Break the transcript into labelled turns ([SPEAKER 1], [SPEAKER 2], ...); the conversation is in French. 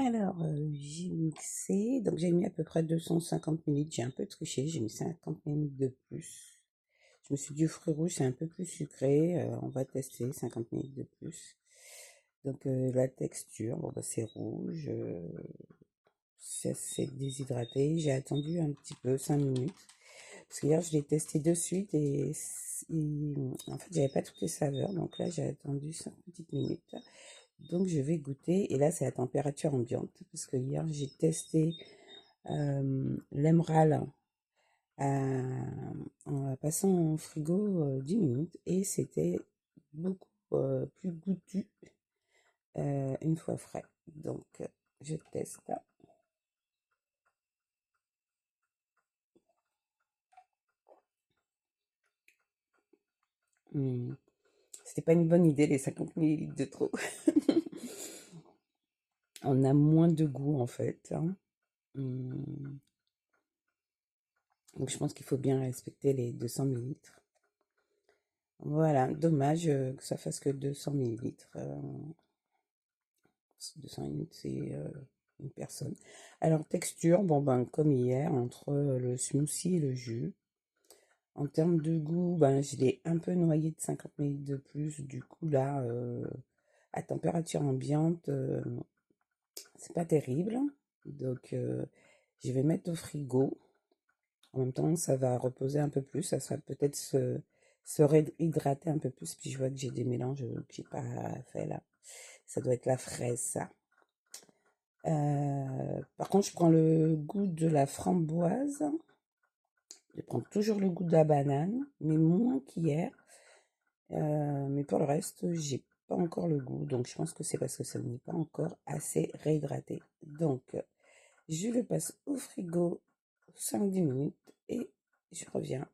[SPEAKER 1] Alors, j'ai mixé, donc j'ai mis à peu près 250 minutes. J'ai un peu triché, j'ai mis 50 minutes de plus. Je me suis dit, fruits rouges, c'est un peu plus sucré. On va tester 50 minutes de plus. Donc, la texture, bon, bah, c'est rouge. C'est déshydraté. J'ai attendu un petit peu, 5 minutes. Parce que hier, je l'ai testé de suite en fait, j'avais pas toutes les saveurs. Donc là, j'ai attendu 5 petites minutes. Donc, je vais goûter. Et là, c'est à température ambiante. Parce que hier, j'ai testé l'Emerald en la passant au frigo 10 minutes. Et c'était beaucoup plus goûtu une fois frais. Donc, je teste. Hmm. C'était pas une bonne idée, les 50 millilitres de trop. On a moins de goût, en fait, hein. Hmm. Donc, je pense qu'il faut bien respecter les 200 millilitres. Voilà, dommage que ça fasse que 200 millilitres. 200 millilitres, c'est une personne. Alors, texture, bon, ben, comme hier, entre le smoothie et le jus. En termes de goût, ben, je l'ai un peu noyé de 50 millilitres de plus. Du coup, là, à température ambiante, c'est pas terrible. Donc, je vais mettre au frigo. En même temps, ça va reposer un peu plus. Ça sera peut-être se réhydrater un peu plus. Puis je vois que j'ai des mélanges que j'ai pas fait là. Ça doit être la fraise, ça. Par contre, je prends le goût de la framboise. Je prends toujours le goût de la banane, mais moins qu'hier. Mais pour le reste, j'ai pas encore le goût. Donc, je pense que c'est parce que ça n'est pas encore assez réhydraté. Donc, je le passe au frigo 5-10 minutes et je reviens